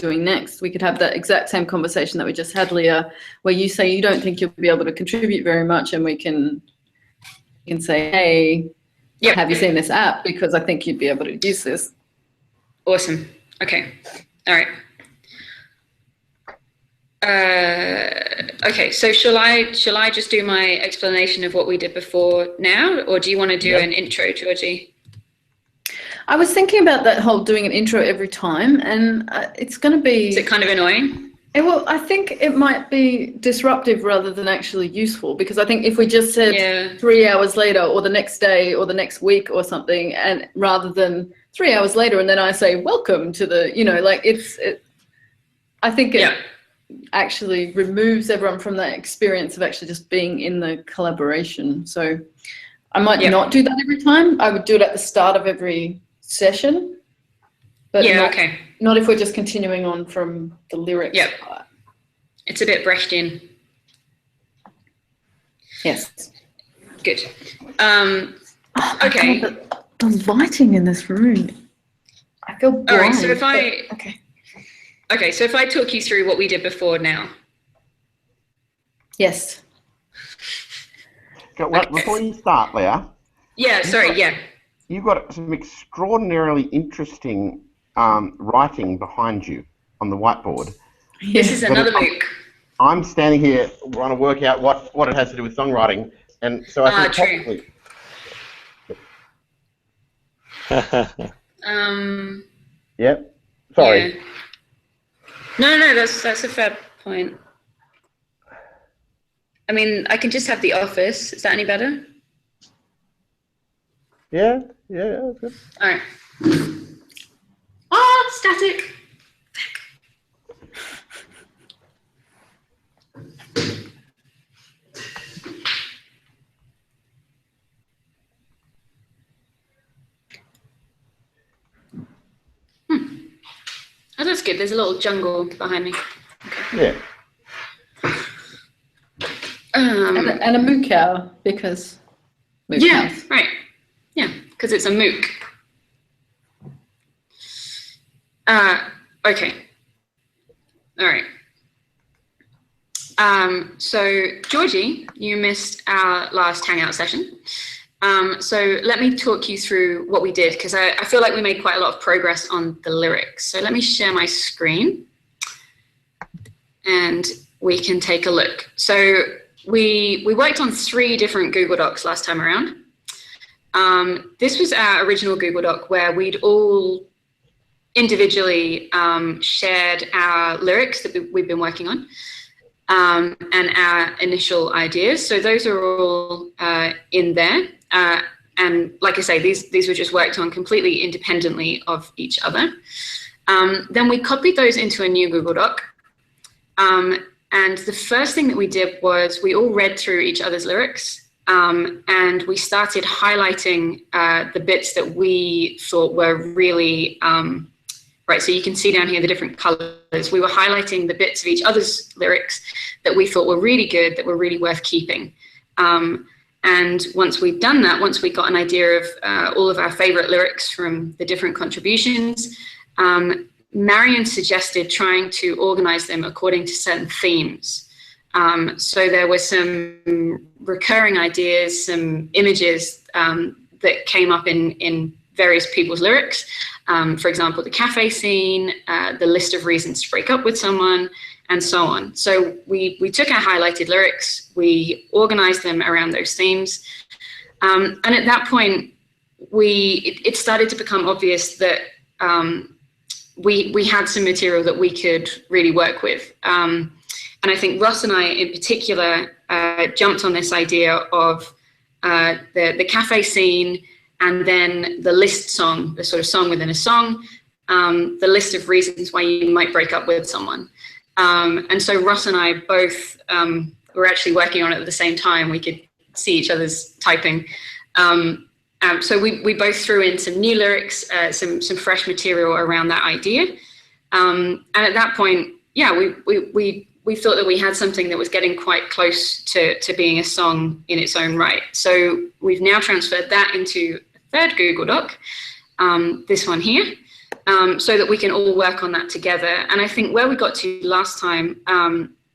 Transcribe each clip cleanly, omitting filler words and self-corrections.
doing next. We could have that exact same conversation that we just had, Leah, where you say you don't think you'll be able to contribute very much, and we can say, hey, have you seen this app? Because I think you'd be able to use this. Awesome. Okay. All right. Okay, so shall I just do my explanation of what we did before now, or do you want to do an intro, Georgie? I was thinking about that whole doing an intro every time, and it's going to be... Is it kind of annoying? Well, I think it might be disruptive rather than actually useful, because I think if we just said 3 hours later or the next day or the next week or something, and rather than 3 hours later and then I say, welcome to the, like I think it actually removes everyone from that experience of actually just being in the collaboration. So I might not do that every time. I would do it at the start of every session. But not if we're just continuing on from the lyrics part. It's a bit Brechtian. Yes. Good. Okay. God, the lighting in this room. I feel blind. All right, so if I talk you through what we did before now. Yes. Before you start, Leah. You've got some extraordinarily interesting writing behind you on the whiteboard. This is another MOOC. I'm standing here trying to work out what it has to do with songwriting, and so I think possibly. Yep. Sorry. Yeah. No, that's a fair point. I mean, I can just have the office. Is that any better? Yeah, that's good. All right. Static. Oh, that's good. There's a little jungle behind me. Okay. Yeah. And a MOOC hour, because MOOC house. Right. Yeah, because it's a MOOC. Okay. All right. So Georgie, you missed our last Hangout session. So let me talk you through what we did, because I feel like we made quite a lot of progress on the lyrics. So let me share my screen and we can take a look. So we worked on 3 different Google Docs last time around. This was our original Google Doc where we'd all individually shared our lyrics that we've been working on and our initial ideas. So those are all in there. And like I say, these were just worked on completely independently of each other. Then we copied those into a new Google Doc. And the first thing that we did was we all read through each other's lyrics, and we started highlighting the bits that we thought were really, right, so you can see down here the different colors. We were highlighting the bits of each other's lyrics that we thought were really good, that were really worth keeping. And once we'd done that, once we got an idea of all of our favorite lyrics from the different contributions, Marion suggested trying to organize them according to certain themes. So there were some recurring ideas, some images that came up in various people's lyrics. For example, the cafe scene, the list of reasons to break up with someone, and so on. So we took our highlighted lyrics, we organized them around those themes. And at that point, it started to become obvious that we had some material that we could really work with. And I think Ross and I in particular jumped on this idea of the cafe scene, and then the list song, the sort of song within a song, the list of reasons why you might break up with someone. And so Ross and I both were actually working on it at the same time. We could see each other's typing. So we both threw in some new lyrics, some fresh material around that idea. And at that point, yeah, we thought that we had something that was getting quite close to being a song in its own right. So we've now transferred that into a third Google Doc, this one here. so that we can all work on that together. And I think where we got to last time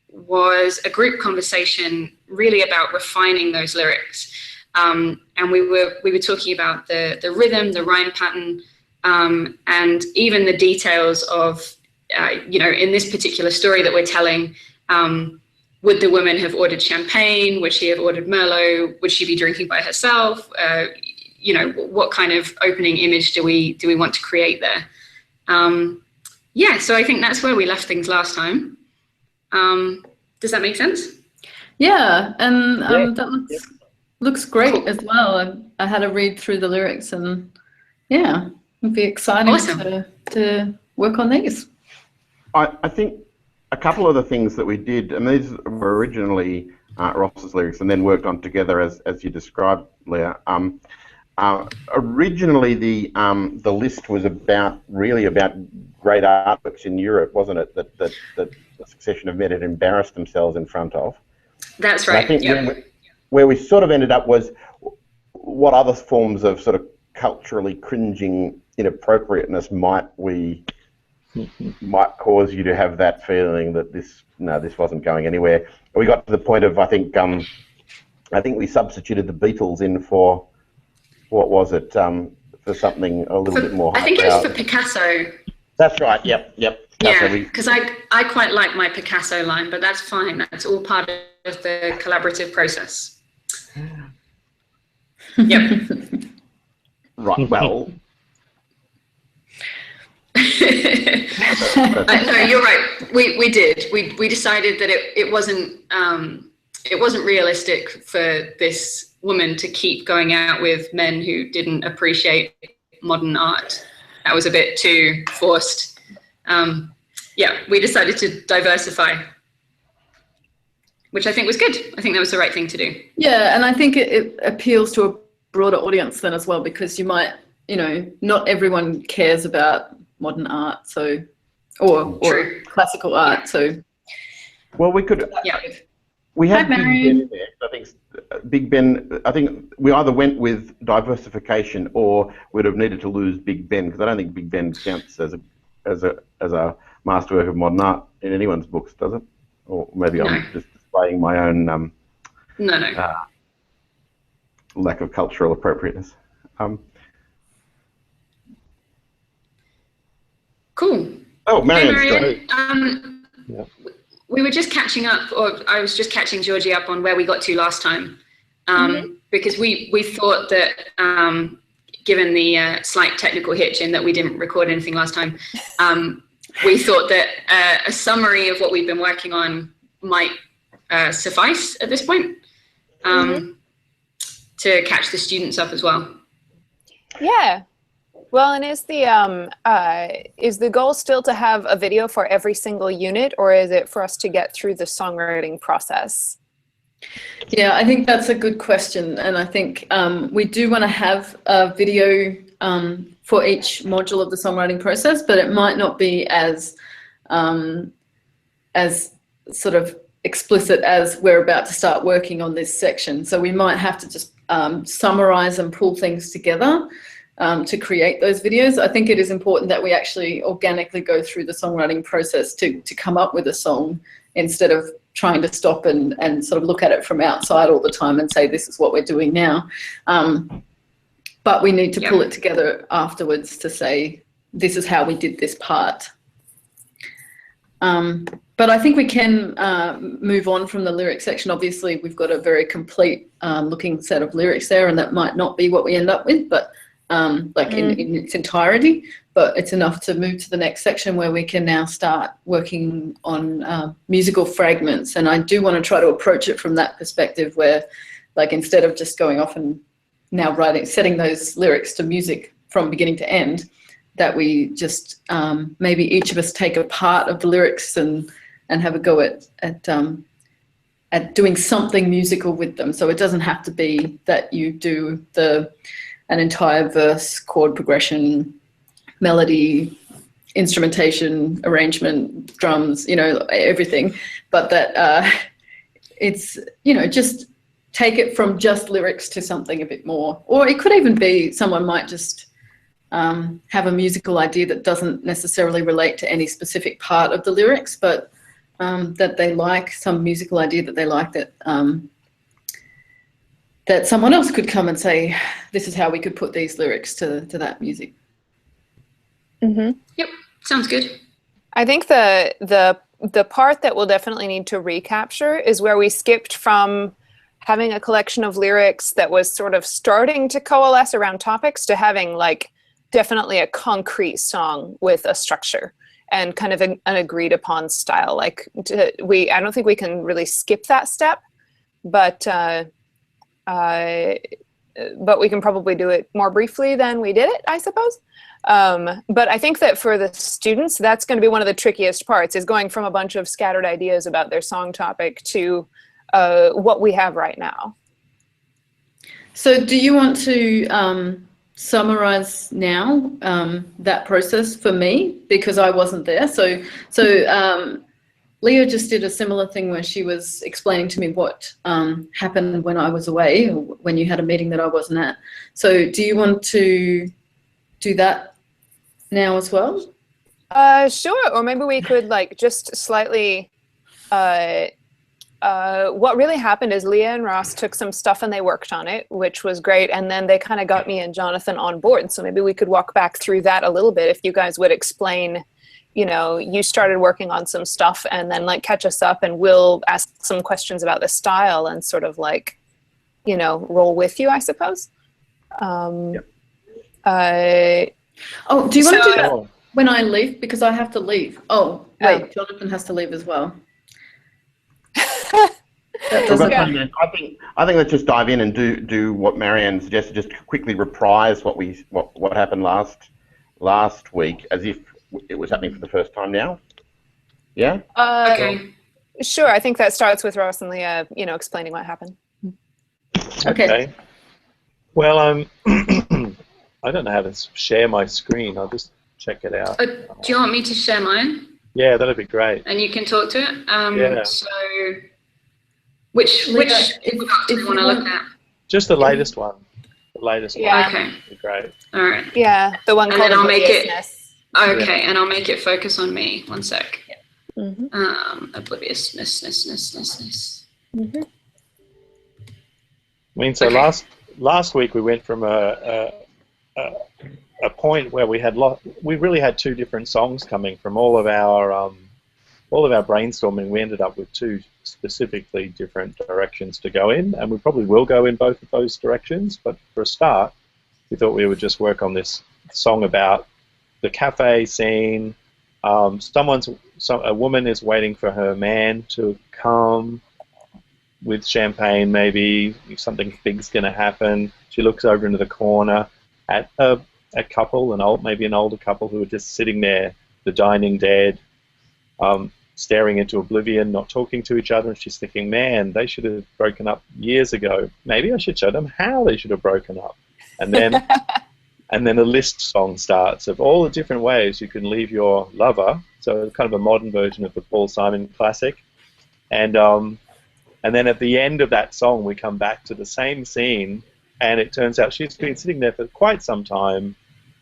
was a group conversation really about refining those lyrics. And we were talking about the rhythm, the rhyme pattern, and even the details of, in this particular story that we're telling, would the woman have ordered champagne? Would she have ordered Merlot? Would she be drinking by herself? What kind of opening image do we want to create there? So I think that's where we left things last time. Does that make sense? Yeah, and that looks great as well. I had a read through the lyrics, and yeah, it'd be exciting to work on these. I think a couple of the things that we did, and these were originally Ross's lyrics and then worked on together as you described, Leah. Originally, the list was really about great artworks in Europe, wasn't it? That the succession of men had embarrassed themselves in front of. That's right. And I think where we sort of ended up was what other forms of sort of culturally cringing inappropriateness might cause you to have that feeling that this wasn't going anywhere. We got to the point of I think we substituted the Beatles in for. What was it? For something a little bit more. I think it was for Picasso. That's right. Yep. Yeah, because I quite like my Picasso line, but that's fine. That's all part of the collaborative process. Yep. Right. Well. No, you're right. We did. We decided that it wasn't realistic for this woman to keep going out with men who didn't appreciate modern art. That was a bit too forced. We decided to diversify, which I think was good. I think that was the right thing to do. Yeah, and I think it appeals to a broader audience then as well, because you might, not everyone cares about modern art, so or classical art. So, well, we could. Yeah. We had Big Ben in there. I think Big Ben. I think we either went with diversification or we'd have needed to lose Big Ben, because I don't think Big Ben counts as a masterwork of modern art in anyone's books, does it? Or maybe I'm just displaying my own lack of cultural appropriateness. Cool. Oh, Marion. Yeah. We were just catching up, or I was just catching Georgie up on where we got to last time, because we thought that, given the slight technical hitch in that we didn't record anything last time, we thought that a summary of what we've been working on might suffice at this point, to catch the students up as well. Yeah. Well, and is the goal still to have a video for every single unit, or is it for us to get through the songwriting process? Yeah, I think that's a good question, and I think we do want to have a video for each module of the songwriting process, but it might not be as sort of explicit as we're about to start working on this section. So we might have to just summarize and pull things together to create those videos. I think it is important that we actually organically go through the songwriting process to come up with a song, instead of trying to stop and sort of look at it from outside all the time and say, this is what we're doing now. But we need to pull it together afterwards to say, this is how we did this part. But I think we can move on from the lyric section. Obviously, we've got a very complete looking set of lyrics there, and that might not be what we end up with, but in its entirety, but it's enough to move to the next section where we can now start working on musical fragments. And I do want to try to approach it from that perspective, where, like, instead of just going off and now setting those lyrics to music from beginning to end, that we just maybe each of us take a part of the lyrics and have a go at doing something musical with them. So it doesn't have to be that you do an entire verse, chord progression, melody, instrumentation, arrangement, drums, everything, but that it's, just take it from just lyrics to something a bit more. Or it could even be someone might just have a musical idea that doesn't necessarily relate to any specific part of the lyrics, but that they like some musical idea that they like, that someone else could come and say, this is how we could put these lyrics to that music. Mm-hmm. Yep, sounds good. I think the part that we'll definitely need to recapture is where we skipped from having a collection of lyrics that was sort of starting to coalesce around topics to having like definitely a concrete song with a structure and kind of an agreed upon style. Like I don't think we can really skip that step, but we can probably do it more briefly than we did it, I suppose. But I think that for the students, that's going to be one of the trickiest parts, is going from a bunch of scattered ideas about their song topic to what we have right now. So do you want to summarize now that process for me, because I wasn't there? So Leah just did a similar thing where she was explaining to me what happened when I was away, or when you had a meeting that I wasn't at. So do you want to do that now as well? Sure, or maybe we could like just slightly, what really happened is Leah and Ross took some stuff and they worked on it, which was great, and then they kind of got me and Jonathan on board. So maybe we could walk back through that a little bit, if you guys would explain, you know, you started working on some stuff, and then like catch us up, and we'll ask some questions about the style and sort of like, you know, roll with you, I suppose. Yep. Oh, do you want to do that when I leave? Because I have to leave. Oh, wait, Jonathan has to leave as well. I think let's just dive in and do what Marianne suggested. Just quickly reprise what happened last week, as if it was happening for the first time now. Yeah. Okay. Sure. I think that starts with Ross and Leah, you know, explaining what happened. Okay. Well, I don't know how to share my screen. I'll just check it out. Do you want me to share mine? Yeah, that'd be great. And you can talk to it. Yeah. So, which do you want to look at? Just the latest one. The latest Yeah. one. Okay. Would be great. All right. Yeah, the one And called then I'll make it. Obliviousness. Okay, and I'll make it focus on me. One sec. Mm-hmm. Obliviousness. Mm-hmm. I mean, so Okay. last week we went from a point where we really had two different songs coming from all of our brainstorming. We ended up with two specifically different directions to go in, and we probably will go in both of those directions. But for a start, we thought we would just work on this song about the cafe scene. A woman is waiting for her man to come with champagne. Maybe something big's going to happen. She looks over into the corner at a couple, maybe an older couple, who are just sitting there, the dining dead, staring into oblivion, not talking to each other. And she's thinking, man, they should have broken up years ago. Maybe I should show them how they should have broken up. And then and then a list song starts of all the different ways you can leave your lover. So kind of a modern version of the Paul Simon classic. And then at the end of that song, we come back to the same scene, and it turns out she's been sitting there for quite some time.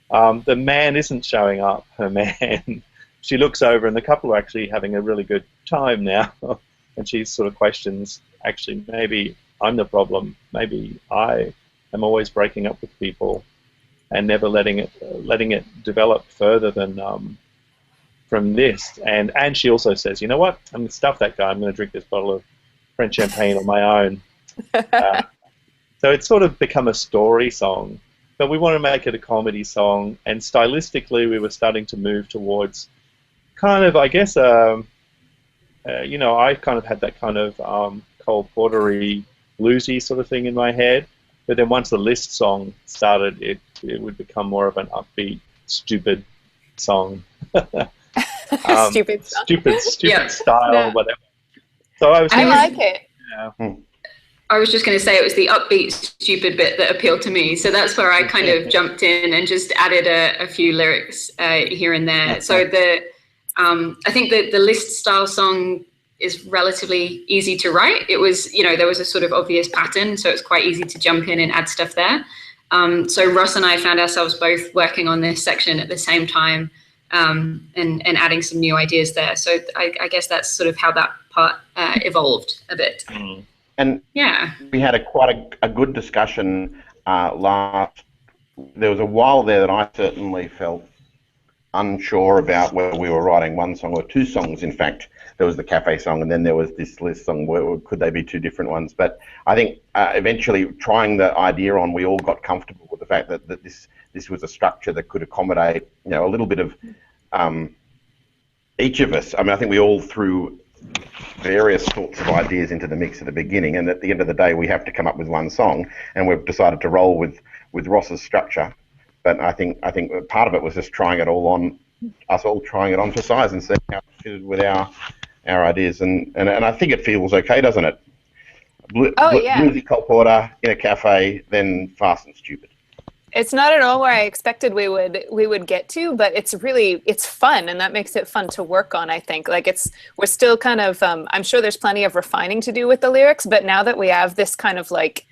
The man isn't showing up, her man. She looks over, and the couple are actually having a really good time now. And she sort of questions, actually, maybe I'm the problem. Maybe I am always breaking up with people and never letting it develop further than from this. And she also says, you know what? I'm going to stuff that guy. I'm going to drink this bottle of French champagne on my own. So it's sort of become a story song, but we want to make it a comedy song. And stylistically, we were starting to move towards kind of, I guess, you know, I kind of had that kind of Cole Porter-y, bluesy sort of thing in my head. But then once the list song started, it would become more of an upbeat, stupid song. Stupid song. Stupid Yeah. style, Yeah. whatever. So I like it. Yeah. I was just going to say it was the upbeat, stupid bit that appealed to me. So that's where I kind of jumped in and just added a few lyrics here and there. So I think the list style song is relatively easy to write. It was, you know, there was a sort of obvious pattern, so it's quite easy to jump in and add stuff there. So Ross and I found ourselves both working on this section at the same time, and adding some new ideas there. So I guess that's sort of how that part evolved a bit. And yeah, we had quite a good discussion last. There was a while there that I certainly felt unsure about whether we were writing one song or two songs. In fact, there was the cafe song, and then there was this list song. Where could they be two different ones? But I think eventually, trying the idea on, we all got comfortable with the fact that this was a structure that could accommodate, you know, a little bit of each of us. I mean, I think we all threw various sorts of ideas into the mix at the beginning, and at the end of the day, we have to come up with one song, and we've decided to roll with Ross's structure. But I think part of it was just trying it all on, us all trying it on for size and seeing how it fitted with our ideas, and I think it feels okay, doesn't it? Bluesy Cole Porter in a cafe, then Fast and Stupid. It's not at all where I expected we would get to, but it's fun, and that makes it fun to work on, I think. Like we're still kind of, I'm sure there's plenty of refining to do with the lyrics, but now that we have this kind of like,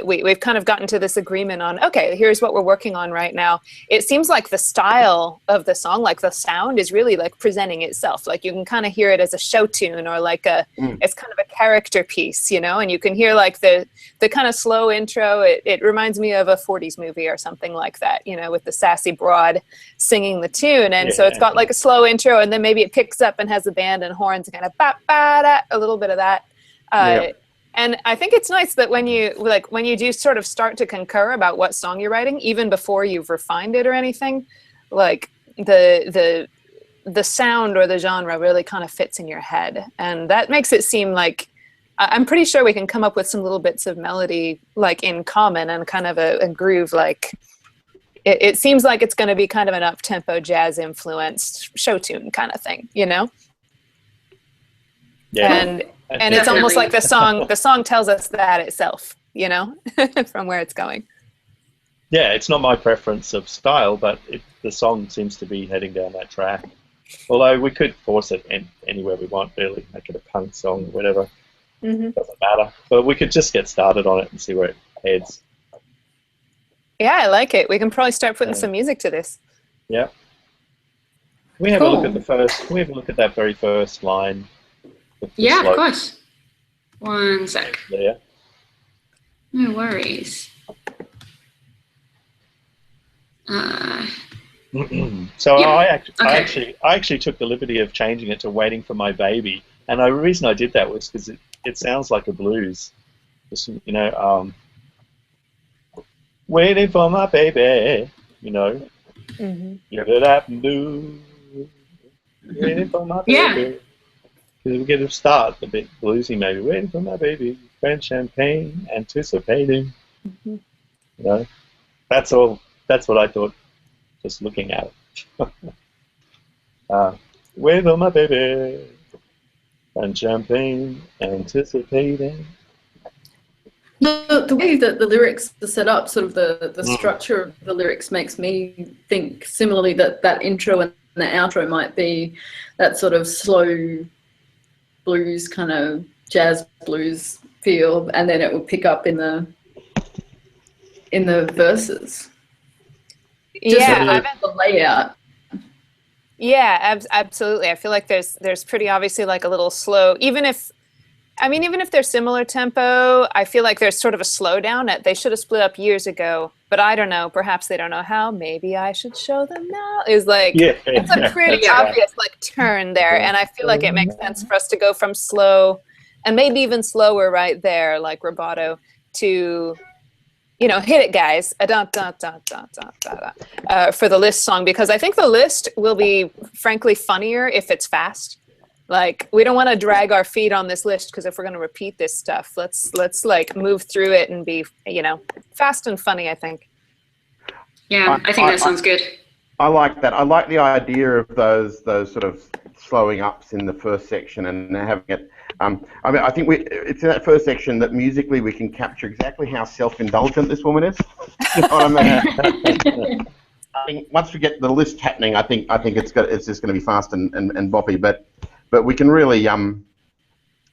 we've kind of gotten to this agreement on, okay, here's what we're working on right now. It seems like the style of the song, like the sound, is really like presenting itself. Like you can kind of hear it as a show tune, or like it's kind of a character piece, you know, and you can hear like the kind of slow intro. It reminds me of a 40s movie or something like that, you know, with the sassy broad singing the tune. And so it's got like a slow intro, and then maybe it picks up and has a band and horns and kind of ba-ba-da, a little bit of that. And I think it's nice that when you do sort of start to concur about what song you're writing, even before you've refined it or anything, like the sound or the genre really kind of fits in your head, and that makes it seem like I'm pretty sure we can come up with some little bits of melody like in common and kind of a groove. Like it seems like it's going to be kind of an up-tempo jazz influenced show tune kind of thing, you know? Yeah. And it's almost like the song tells us that itself, you know, from where it's going. Yeah, it's not my preference of style, but the song seems to be heading down that track. Although we could force it anywhere we want, really, make it a punk song or whatever. Doesn't matter. But we could just get started on it and see where it heads. Yeah, I like it. We can probably start putting some music to this. Yeah. Can we have a look at that very first line? Yeah, of course. One sec. Yeah. No worries. So yeah. I actually took the liberty of changing it to "Waiting for My Baby," and the reason I did that was because it sounds like a blues. Just, you know, waiting for my baby. You know, give it up, new. Waiting for my baby. Yeah. Because we get to start a bit bluesy, maybe. Waiting for my baby, French champagne, anticipating. You know, that's all. That's what I thought, just looking at it. Waiting for my baby, French champagne, anticipating. The way that the lyrics are set up, sort of the structure of the lyrics, makes me think similarly that intro and the outro might be that sort of slow blues, kind of jazz blues feel, and then it will pick up in the verses. Yeah, the layout. Yeah, absolutely. I feel like there's pretty obviously like a little slow, even if they're similar tempo, I feel like there's sort of a slowdown. They should have split up years ago, but I don't know. Perhaps they don't know how. Maybe I should show them now. It's like, it's a pretty obvious like turn there, and I feel like it makes sense for us to go from slow, and maybe even slower right there, like rubato, to, you know, hit it, guys, for the list song, because I think the list will be, frankly, funnier if it's fast. Like, we don't want to drag our feet on this list, because if we're going to repeat this stuff, let's like move through it and be, you know, fast and funny, I think. Yeah, I think that sounds good. I like that. I like the idea of those sort of slowing ups in the first section and having it. I mean, I think it's in that first section that musically we can capture exactly how self-indulgent this woman is. You know what I mean? I think once we get the list happening, I think it's just going to be fast and boppy, but we can really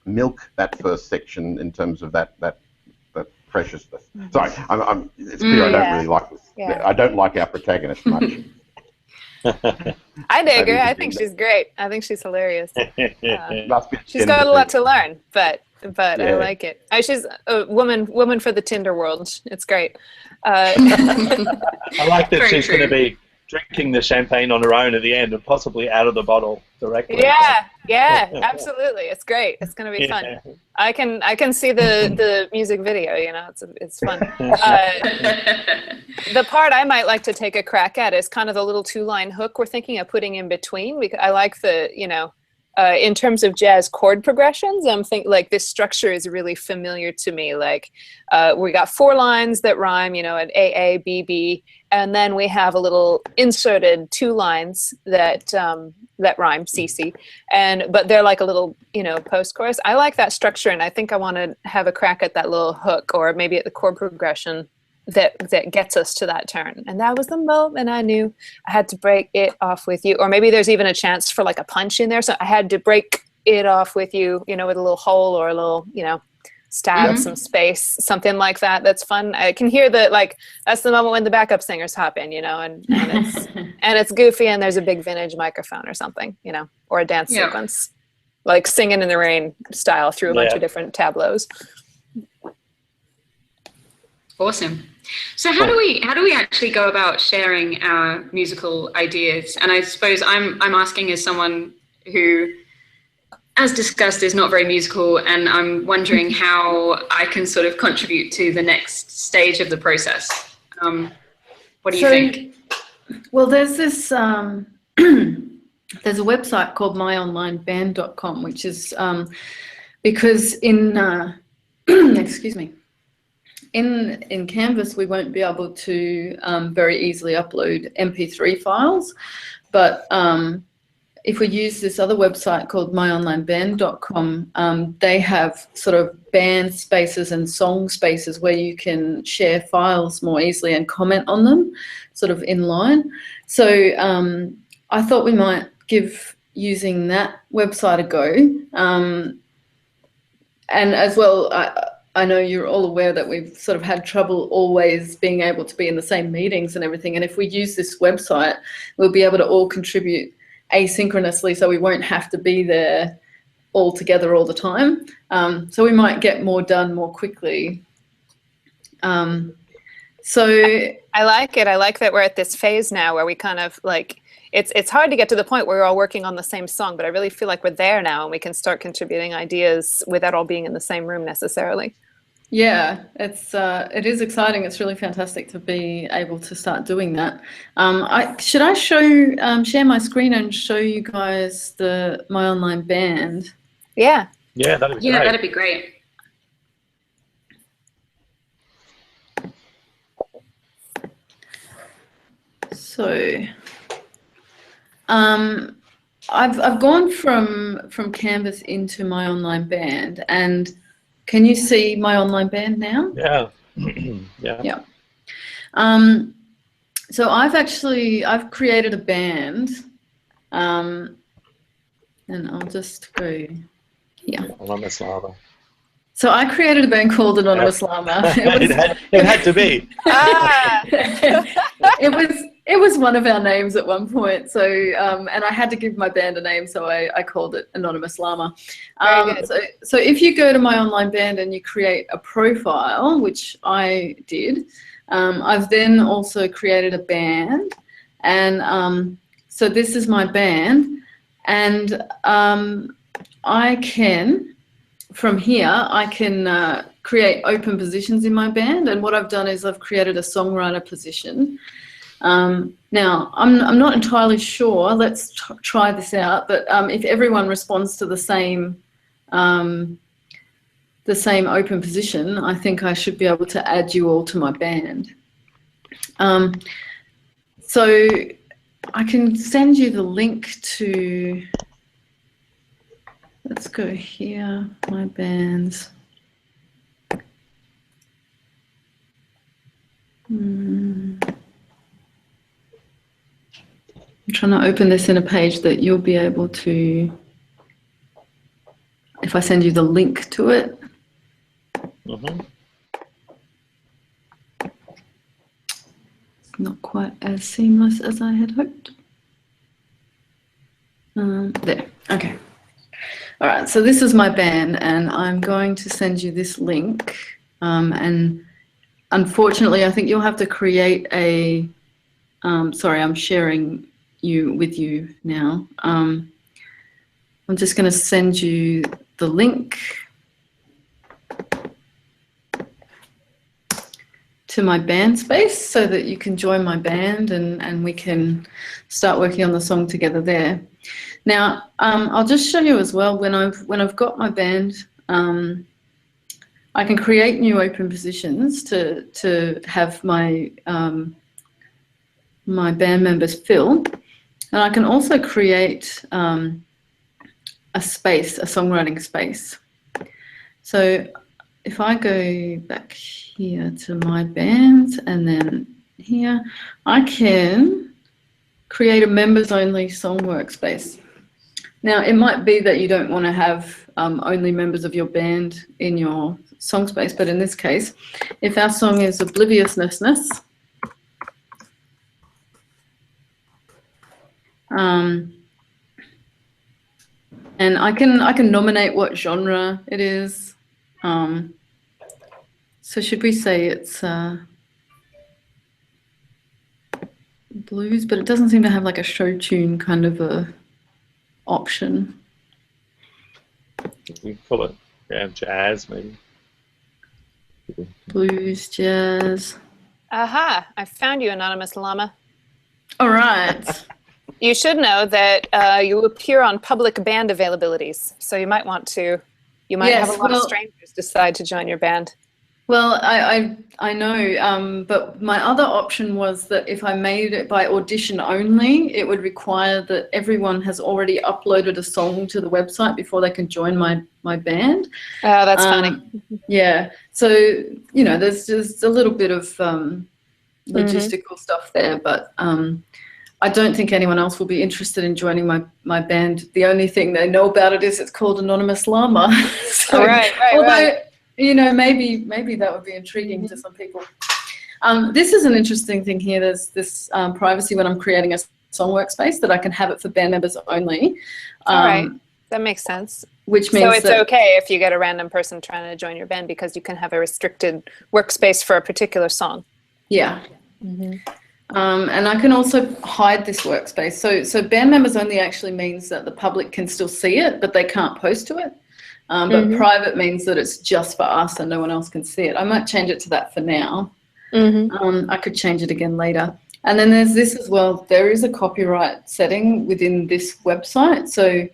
milk that first section in terms of that preciousness. Sorry, it's clear I don't really like this. Yeah. I don't like our protagonist much. I dig her. I think she's great. I think she's hilarious. Must be She's got a gender lot thing. to learn, but I Yeah. like it. She's a woman for the Tinder world. It's great. I like that Very she's going to true. be drinking the champagne on her own at the end and possibly out of the bottle directly. Yeah, absolutely. It's great. It's going to be fun. Yeah. I can see the music video. You know, it's fun. The part I might like to take a crack at is kind of the little 2-line hook we're thinking of putting in between. Because I like the, you know, in terms of jazz chord progressions, I'm thinking like this structure is really familiar to me. Like we got 4 lines that rhyme, you know, at A, A, B, B, and then we have a little inserted 2 lines that that rhyme, C, C, but they're like a little, you know, post-chorus. I like that structure, and I think I want to have a crack at that little hook, or maybe at the chord progression that gets us to that turn. And that was the moment I knew I had to break it off with you. Or maybe there's even a chance for like a punch in there. So I had to break it off with you, you know, with a little hole or a little, you know, stab, some space, something like that. That's fun. I can hear that, like, that's the moment when the backup singers hop in, you know, and it's and it's goofy, and there's a big vintage microphone or something, you know, or a dance sequence, like Singing in the Rain style through a bunch of different tableaus. Awesome. So how do we actually go about sharing our musical ideas? And I suppose I'm asking as someone who, as discussed, is not very musical, and I'm wondering how I can sort of contribute to the next stage of the process. What do you think? Well, there's this there's a website called myonlineband.com, which is because in excuse me, in Canvas we won't be able to very easily upload MP3 files, but if we use this other website called myonlineband.com, they have sort of band spaces and song spaces where you can share files more easily and comment on them sort of in line. So I thought we might give using that website a go. And as well, I know you're all aware that we've sort of had trouble always being able to be in the same meetings and everything. And if we use this website, we'll be able to all contribute asynchronously, so we won't have to be there all together all the time. So we might get more done more quickly. So I like it. I like that we're at this phase now where we kind of like, it's hard to get to the point where we're all working on the same song, but I really feel like we're there now and we can start contributing ideas without all being in the same room necessarily. yeah, it is exciting. It's really fantastic to be able to start doing that. Should I share my screen and show you guys my online band? Yeah. Yeah, that'd be great. Yeah, that'd be great. So I've gone from Canvas into my online band, and can you see my online band now? Yeah. Yeah. So I've created a band, and I'll just go here. Anonymous Lava. So I created a band called Anonymous Llama. It had to be. It was one of our names at one point. So and I had to give my band a name, so I called it Anonymous Llama. So if you go to my online band and you create a profile, which I did, I've then also created a band, and so this is my band, and I can. From here, I can create open positions in my band, and what I've done is I've created a songwriter position. Now, I'm not entirely sure. Let's try this out. But if everyone responds to the same open position, I think I should be able to add you all to my band. So I can send you the link to. Let's go here, my bands. I'm trying to open this in a page that you'll be able to, if I send you the link to it. Mm-hmm. not quite as seamless as I had hoped. There, okay. All right, so this is my band, and I'm going to send you this link. And unfortunately, I think you'll have to create a, sorry, I'm sharing with you now. I'm just going to send you the link to my band space so that you can join my band and we can start working on the song together there. Now, I'll just show you as well, when I've got my band, I can create new open positions to have my my band members fill, and I can also create a space, a songwriting space. So if I go back here to my band and then here, I can create a members only song workspace. Now, it might be that you don't want to have only members of your band in your song space, but in this case, if our song is Obliviousness, and I can nominate what genre it is. So should we say it's blues, but it doesn't seem to have like a show tune kind of a option. We call it jazz, maybe. Blues, jazz. Aha! I found you, Anonymous Llama. All right. You should know that you appear on public band availabilities, so you might want to. You might have a lot of strangers decide to join your band. Well, I know, but my other option was that if I made it by audition only, it would require that everyone has already uploaded a song to the website before they can join my band. Oh, that's funny. Yeah, so, you know, there's just a little bit of logistical stuff there, but I don't think anyone else will be interested in joining my band. The only thing they know about it is it's called Anonymous Llama. So, right. You know, maybe that would be intriguing to some people. This is an interesting thing here. There's this privacy when I'm creating a song workspace that I can have it for band members only. All right, that makes sense. Which means so it's okay if you get a random person trying to join your band because you can have a restricted workspace for a particular song. Yeah. And I can also hide this workspace. So band members only actually means that the public can still see it, but they can't post to it. But private means that it's just for us and no one else can see it. I might change it to that for now. I could change it again later. And then there's this as well. There is a copyright setting within this website. So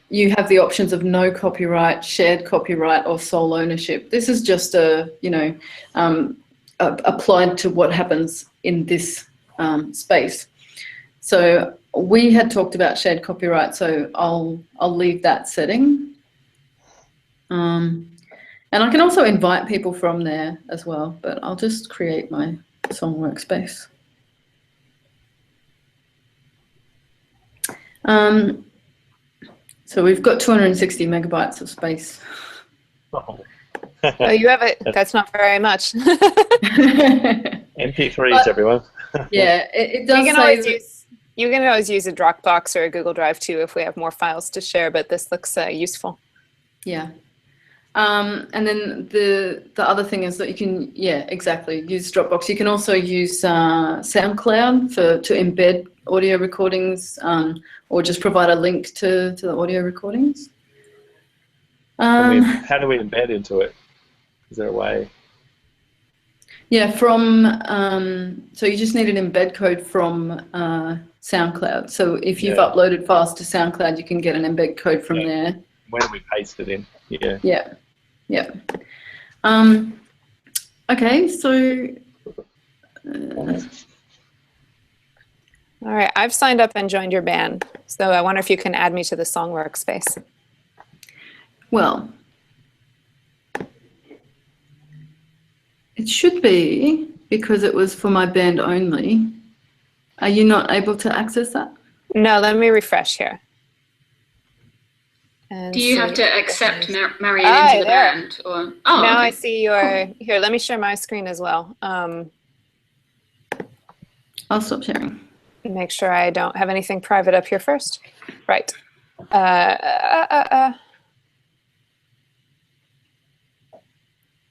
you have the options of no copyright, shared copyright, or sole ownership. This is just applied to what happens in this space. So we had talked about shared copyright, so I'll leave that setting. And I can also invite people from there as well, but I'll just create my song workspace. So we've got 260 megabytes of space. Oh, you have it. That's not very much. MP3s, everyone. Yeah, it does. You can always use a Dropbox or a Google Drive too if we have more files to share, but this looks useful. Yeah. And then the other thing is that you can, exactly, use Dropbox. You can also use SoundCloud to embed audio recordings or just provide a link to the audio recordings. How do we embed into it? Is there a way? Yeah, so you just need an embed code from SoundCloud. So if you've uploaded files to SoundCloud, you can get an embed code from there. Where do we paste it in? Yeah. Okay, so... all right, I've signed up and joined your band. So I wonder if you can add me to the song workspace. Well, it should be, because it was for my band only. Are you not able to access that? No, let me refresh here. Do you have to accept Marianne into the band? Or, now I see your, here, let me share my screen as well. I'll stop sharing. Make sure I don't have anything private up here first. Right.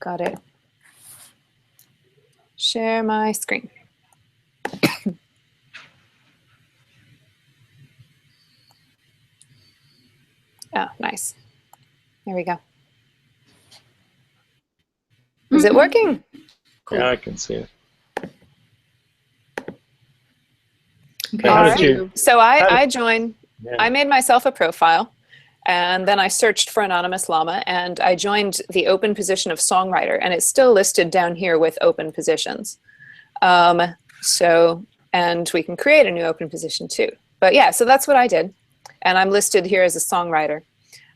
Got it. Share my screen. Oh, nice. There we go. Is it working? Cool. Yeah, I can see it. Okay. How All did you? So I joined, Yeah. I made myself a profile, and then I searched for Anonymous Llama, and I joined the open position of songwriter, and it's still listed down here with open positions. And we can create a new open position too. But yeah, so that's what I did. And I'm listed here as a songwriter.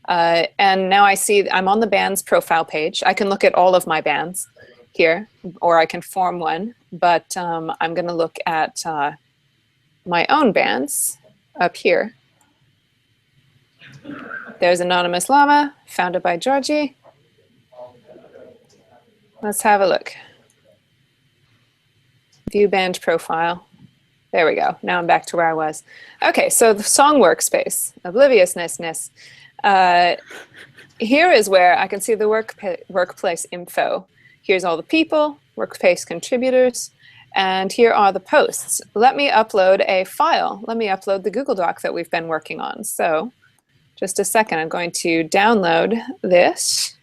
And now I see I'm on the band's profile page. I can look at all of my bands here, or I can form one, but I'm going to look at my own bands up here. There's Anonymous Llama, founded by Georgie. Let's have a look. View band profile. There we go. Now I'm back to where I was. Okay, so the song workspace, obliviousness. Here is where I can see the workplace info. Here's all the people, workplace contributors, and here are the posts. Let me upload a file. Let me upload the Google Doc that we've been working on. So just a second, I'm going to download this.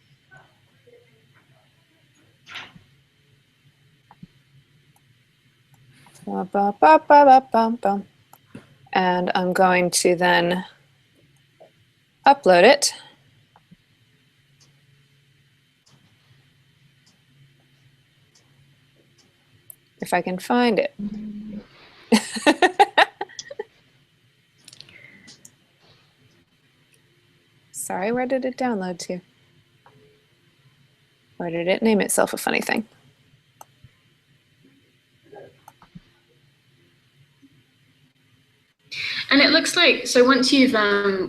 And I'm going to then upload it. If I can find it. Sorry, where did it download to? Or did it name itself a funny thing? And it looks like, so once you've,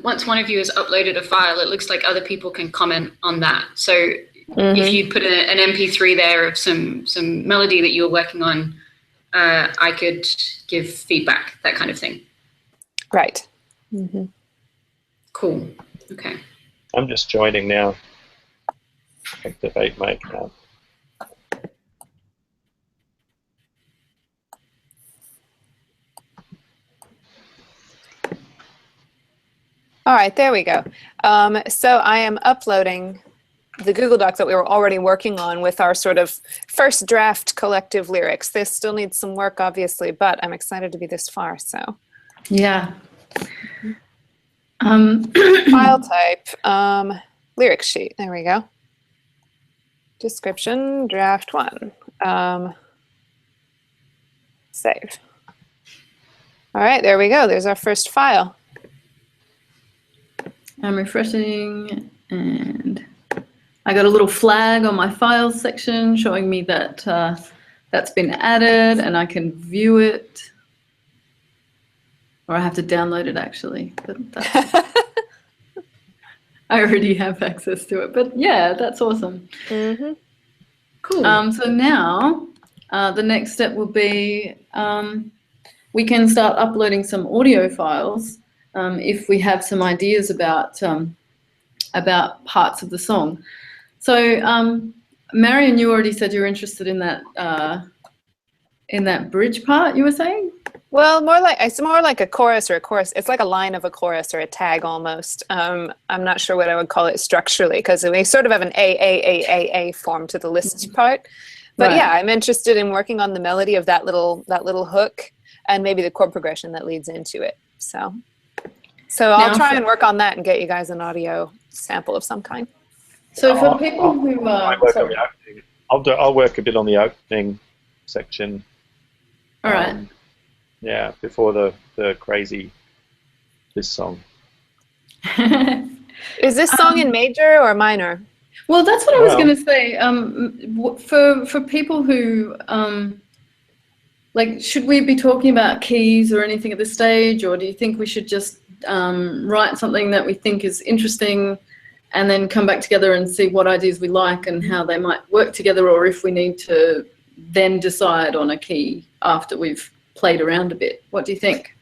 once one of you has uploaded a file, it looks like other people can comment on that. So if you put an MP3 there of some melody that you were working on, I could give feedback, that kind of thing. Right. Cool. Okay. I'm just joining now. Activate my account. All right, there we go. So I am uploading the Google Doc that we were already working on with our sort of first draft collective lyrics. This still needs some work, obviously, but I'm excited to be this far, so. Yeah. File type, lyrics sheet, there we go. Description, draft 1. Save. All right, there we go. There's our first file. I'm refreshing, and I got a little flag on my files section showing me that that's been added, and I can view it. Or I have to download it, actually. But I already have access to it. But yeah, that's awesome. Cool. So now the next step will be we can start uploading some audio files if we have some ideas about parts of the song. So Marion, you already said you're interested in that bridge part, you were saying? Well, it's more like a chorus or a chorus. It's like a line of a chorus or a tag almost. I'm not sure what I would call it structurally, because we sort of have an A form to the list part. But right. Yeah, I'm interested in working on the melody of that little hook and maybe the chord progression that leads into it. So I'll try and work on that and get you guys an audio sample of some kind. So for people who I'll work a bit on the opening section. All right. Yeah, before the crazy this song. Is this song in major or minor? Well, that's what I was going to say. For people who like, should we be talking about keys or anything at this stage, or do you think we should just write something that we think is interesting and then come back together and see what ideas we like and how they might work together, or if we need to then decide on a key after we've played around a bit. What do you think?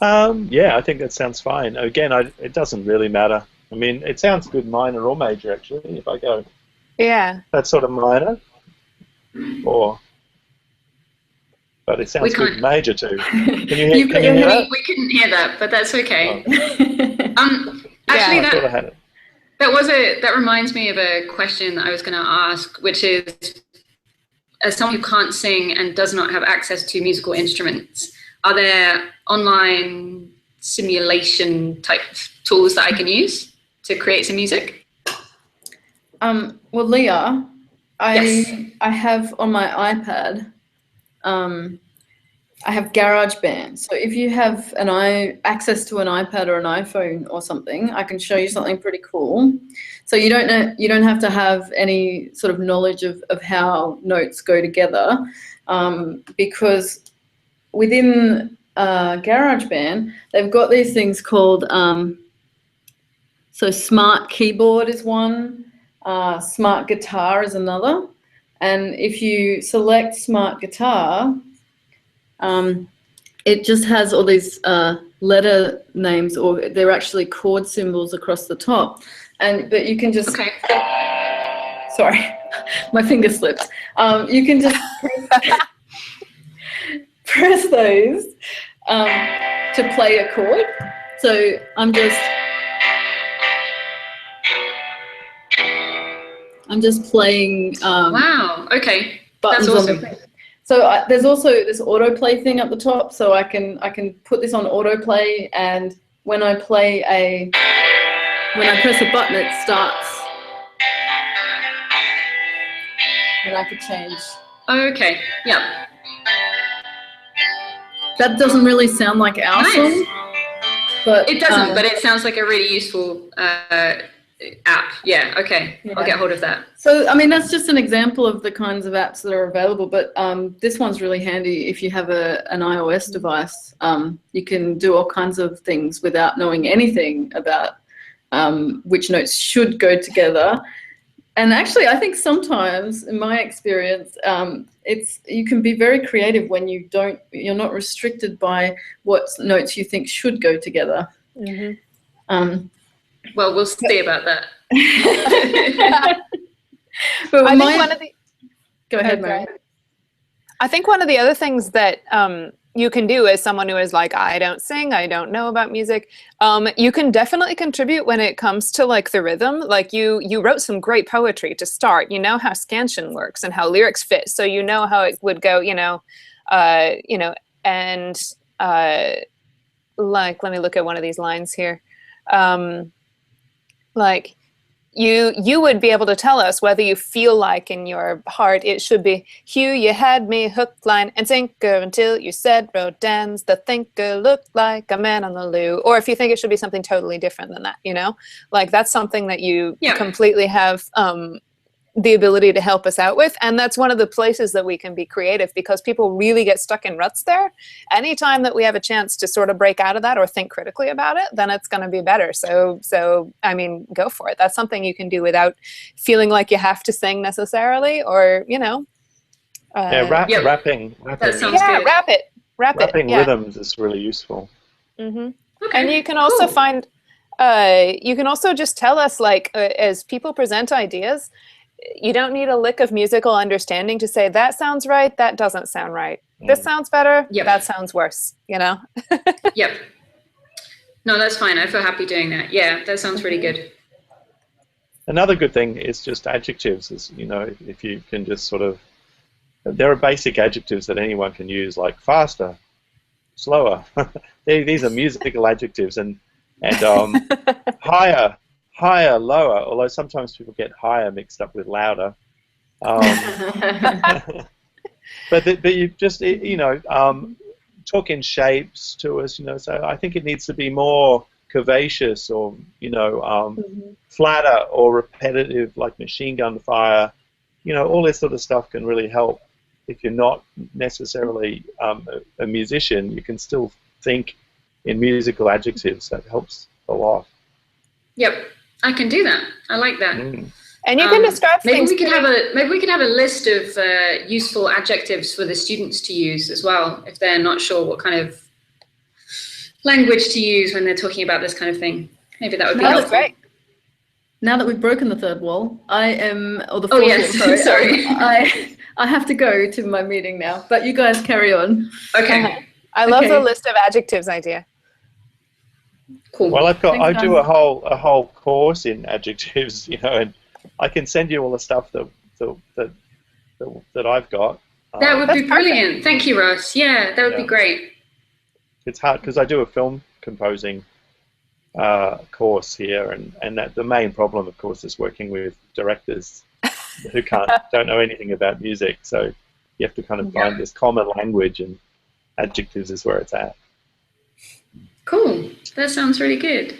Yeah, I think that sounds fine. Again, it doesn't really matter. I mean, it sounds good minor or major, actually, if I go. Yeah. That's sort of minor. But it sounds good major too. Can you hear that? We couldn't hear that, but that's okay. Oh. Actually, yeah, that reminds me of a question that I was going to ask, which is, as someone who can't sing and does not have access to musical instruments, are there online simulation type tools that I can use to create some music? Well, Leah, Yes. I have on my iPad, I have GarageBand. So if you have access to an iPad or an iPhone or something, I can show you something pretty cool. So you don't have to have any sort of knowledge of how notes go together, because within GarageBand, they've got these things called, so Smart Keyboard is one, Smart Guitar is another. And if you select Smart Guitar, it just has all these letter names, or they're actually chord symbols across the top. But you can just, sorry, my finger slipped. You can just press those to play a chord. So I'm just playing. Wow. Okay. Buttons. That's awesome. So there's also this autoplay thing at the top. So I can put this on autoplay, and when I press a button, it starts. And I could change. Okay. Yeah. That doesn't really sound like our song, but it doesn't. But it sounds like a really useful app. Yeah. Okay. Yeah. I'll get hold of that. So I mean, that's just an example of the kinds of apps that are available. But this one's really handy if you have an iOS device. You can do all kinds of things without knowing anything about which notes should go together. And actually, I think sometimes, in my experience, you can be very creative when you're not restricted by what notes you think should go together. Mm-hmm. Well, we'll see about that. But I think one of the. Go ahead, Mary. I think one of the other things that you can do as someone who is like, I don't sing, I don't know about music, you can definitely contribute when it comes to like the rhythm. Like you wrote some great poetry to start. You know how scansion works and how lyrics fit, so you know how it would go. And like, let me look at one of these lines here. Like you would be able to tell us whether you feel like in your heart it should be, Hugh, you had me hook, line, and sinker until you said Rodin's The Thinker looked like a man on the loo. Or if you think it should be something totally different than that, like that's something that you completely have the ability to help us out with. And that's one of the places that we can be creative, because people really get stuck in ruts there. Anytime that we have a chance to sort of break out of that or think critically about it, then it's going to be better. So I mean, go for it. That's something you can do without feeling like you have to sing necessarily, or rapping. That sounds good. Rapping rhythms is really useful. Mm-hmm. Okay. And you can also find you can also just tell us, like, as people present ideas, you don't need a lick of musical understanding to say that sounds right, that doesn't sound right. This sounds better, that sounds worse, Yep. No, that's fine. I feel happy doing that. Yeah, that sounds really good. Another good thing is just adjectives. If you can just sort of, there are basic adjectives that anyone can use, like faster, slower. These are musical adjectives, and higher, lower, although sometimes people get higher mixed up with louder. But you just, talk in shapes to us, so I think it needs to be more curvaceous, or, flatter or repetitive, like machine gun fire. All this sort of stuff can really help. If you're not necessarily a musician, you can still think in musical adjectives. That helps a lot. Yep. I can do that. I like that. And you can describe maybe things. We could have a list of useful adjectives for the students to use as well, if they're not sure what kind of language to use when they're talking about this kind of thing. Maybe that would be helpful. Great. Now that we've broken the third wall, the fourth sorry. wall, sorry. I have to go to my meeting now, but you guys carry on. Okay. I love the list of adjectives idea. Cool. Well, I do guys. a whole course in adjectives, and I can send you all the stuff that I've got. That would be brilliant. Thank you, Russ. Yeah, that would be great. It's hard because I do a film composing course here, and that the main problem, of course, is working with directors who don't know anything about music. So you have to kind of find this common language, and adjectives is where it's at. Cool. That sounds really good.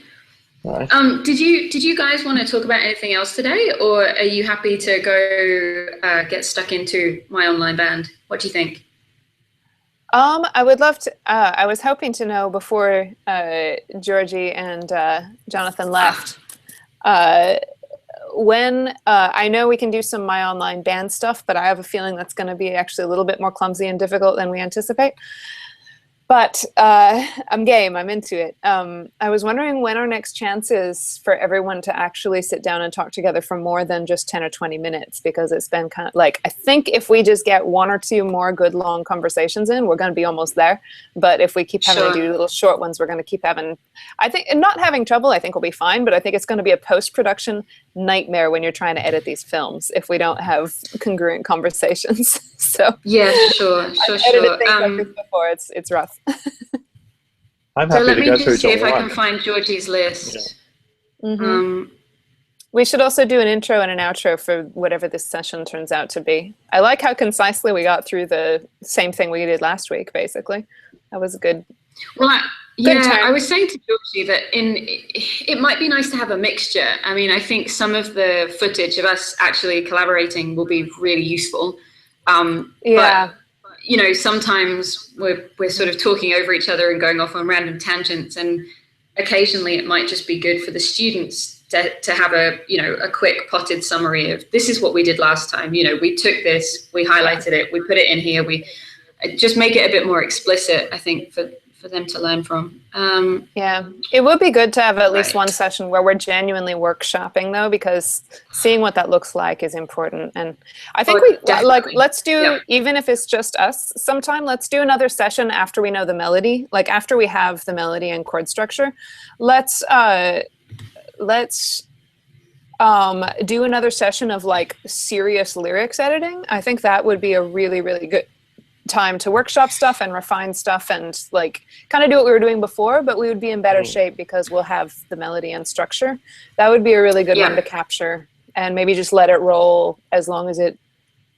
Right. Did you guys want to talk about anything else today, or are you happy to go get stuck into my online band? What do you think? I would love to. I was hoping to know before Georgie and Jonathan left. When I know we can do some My Online Band stuff, but I have a feeling that's going to be actually a little bit more clumsy and difficult than we anticipate. But I'm game. I'm into it. I was wondering when our next chance is for everyone to actually sit down and talk together for more than just 10 or 20 minutes, because it's been kind of like, I think if we just get one or two more good long conversations in, we're going to be almost there. But if we keep having to do little short ones, we're going to keep having, I think, not having trouble, I think we'll be fine. But I think it's going to be a post-production nightmare when you're trying to edit these films if we don't have congruent conversations. So yeah, sure. Edited things like this before. It's rough. I'm happy to go through. So let me just see if I can find Georgie's list. Yeah. We should also do an intro and an outro for whatever this session turns out to be. I like how concisely we got through the same thing we did last week, basically. That was good. Well, I was saying to Georgie that it might be nice to have a mixture. I mean, I think some of the footage of us actually collaborating will be really useful. But, sometimes we're sort of talking over each other and going off on random tangents, and occasionally it might just be good for the students to have a quick potted summary of, this is what we did last time. We took this, we highlighted it, we put it in here, we just make it a bit more explicit, I think, for them to learn from. Yeah, it would be good to have at least one session where we're genuinely workshopping, though, because seeing what that looks like is important. And I think let's do, even if it's just us sometime, let's do another session after we know the melody, like after we have the melody and chord structure. Let's do another session of like serious lyrics editing. I think that would be a really, really good time to workshop stuff and refine stuff and like kind of do what we were doing before, but we would be in better shape because we'll have the melody and structure. That would be a really good one to capture, and maybe just let it roll as long as it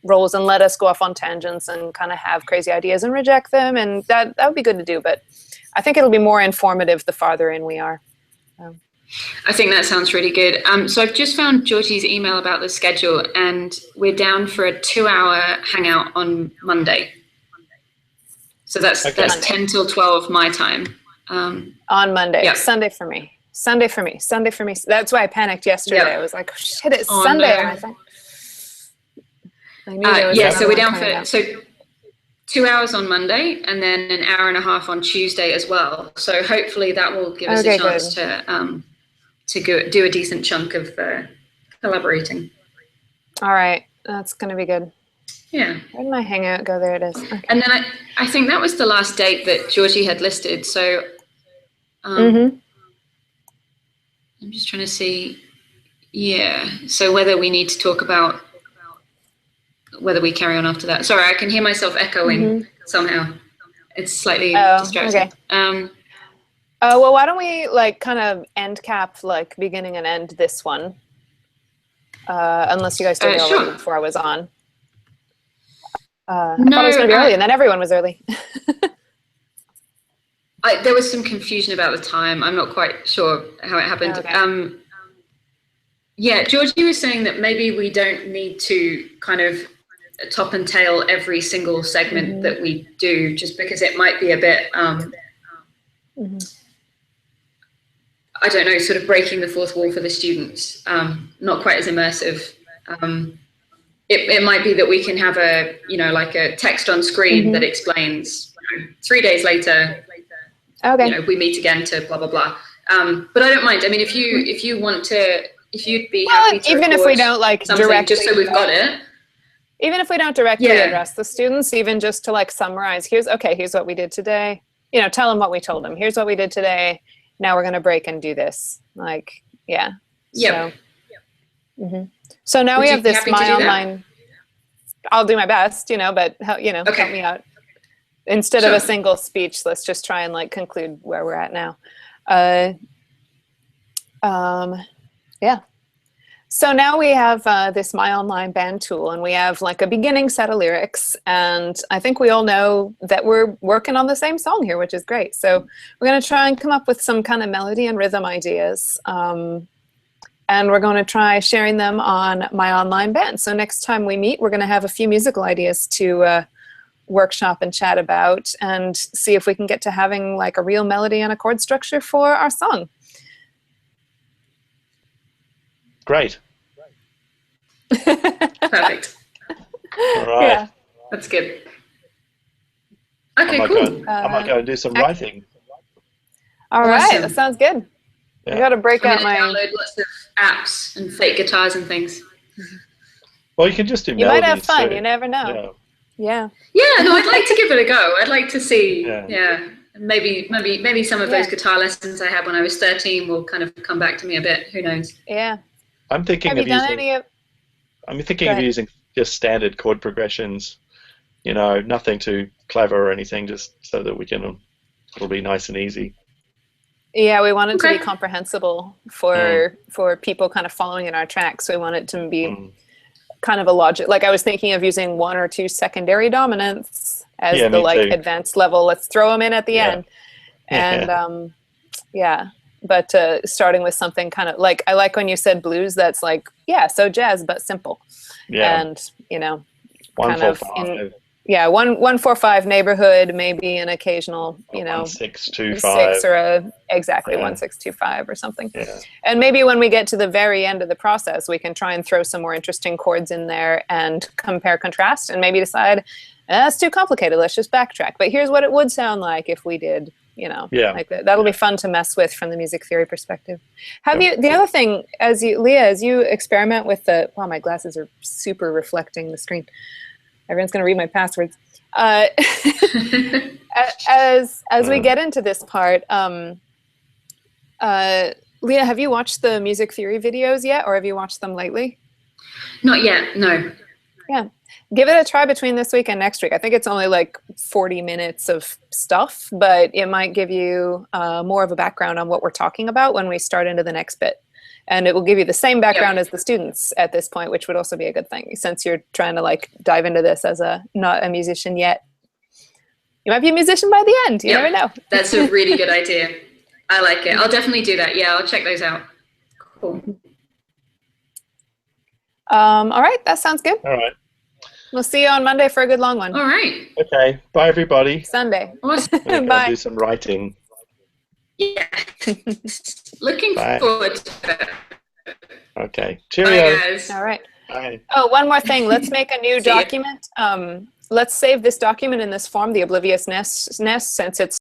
rolls, and let us go off on tangents and kind of have crazy ideas and reject them, and that would be good to do. But I think it'll be more informative the farther in we are. I think that sounds really good. So I've just found Georgie's email about the schedule, and we're down for a 2-hour hangout on Monday. So that's 10 till 12 my time. On Monday. Yeah. Sunday for me. That's why I panicked yesterday. I was like, oh, shit, it's Sunday. No. And I knew so we're down for 2 hours on Monday, and then an hour and a half on Tuesday as well. So hopefully that will give us a chance to do a decent chunk of collaborating. All right, that's going to be good. Yeah. Where did my hangout go? There it is. Okay. And then I think that was the last date that Georgie had listed. So I'm just trying to see. Yeah. So whether we need to talk about whether we carry on after that. Sorry, I can hear myself echoing somehow. It's slightly distracting. Okay. Well, why don't we like kind of end cap, like beginning and end this one? Unless you guys did it already before I was on. I thought it was going to be early, and then everyone was early. There was some confusion about the time. I'm not quite sure how it happened. Okay. Georgie was saying that maybe we don't need to kind of top and tail every single segment that we do, just because it might be a bit, I don't know, sort of breaking the fourth wall for the students. Not quite as immersive. It might be that we can have a, like a text on screen that explains, 3 days later, we meet again to blah, blah, blah. But I don't mind. I mean, if you want to, if you'd be happy to even if we don't directly, just so we've got it. Even if we don't directly address the students, even just to summarize, here's what we did today. Tell them what we told them. Here's what we did today. Now we're going to break and do this. Yeah. Yeah. So now we have this My Online. I'll do my best, but help me out. Instead of a single speech, let's just try and conclude where we're at now. Yeah. So now we have this My Online Band tool, and we have a beginning set of lyrics, and I think we all know that we're working on the same song here, which is great. So we're going to try and come up with some kind of melody and rhythm ideas, and we're going to try sharing them on My Online Band. So next time we meet, we're going to have a few musical ideas to workshop and chat about, and see if we can get to having a real melody and a chord structure for our song. Great. Perfect. All right. Yeah. That's good. Okay, cool. I might go and do some writing. All right, that sounds good. Yeah. I got to break out my. Download lots of apps and fake guitars and things. Well, you can just do. You might have fun. Too. You never know. Yeah. Yeah. No, I'd like to give it a go. I'd like to see. Yeah. Maybe some of those guitar lessons I had when I was 13 will kind of come back to me a bit. Who knows? Yeah. I'm thinking of using. I'm thinking of using just standard chord progressions. Nothing too clever or anything, just so that we can. It'll be nice and easy. Yeah, we want it to be comprehensible for people kind of following in our tracks. We want it to be kind of a logic. I was thinking of using 1 or 2 secondary dominants as the advanced level. Let's throw them in at the end, and But starting with something kind of I like when you said blues. That's so jazz but simple. Yeah. And 1-4-5. 1-4-5 neighborhood, maybe an occasional 1-6-2-5 6 or 1-6-2-5 or something. Yeah. And maybe when we get to the very end of the process, we can try and throw some more interesting chords in there and compare contrast, and maybe decide that's too complicated. Let's just backtrack. But here's what it would sound like if we did. That'll be fun to mess with from the music theory perspective. The other thing, Leah, as you experiment with wow, my glasses are super reflecting the screen. Everyone's going to read my passwords. As we get into this part, Leah, have you watched the music theory videos yet, or have you watched them lately? Not yet, no. Yeah. Give it a try between this week and next week. I think it's only 40 minutes of stuff, but it might give you more of a background on what we're talking about when we start into the next bit. And it will give you the same background as the students at this point, which would also be a good thing, since you're trying to dive into this as not a musician yet. You might be a musician by the end. You never know. That's a really good idea. I like it. I'll definitely do that. Yeah, I'll check those out. Cool. All right, that sounds good. All right. We'll see you on Monday for a good long one. All right. Okay. Bye, everybody. Sunday. Awesome. Bye. Do some writing. Yeah. Looking forward to it. Okay. Cheerio. Bye, guys. All right. Bye. Oh, one more thing. Let's make a new document. Let's save this document in this form, the obliviousness, since it's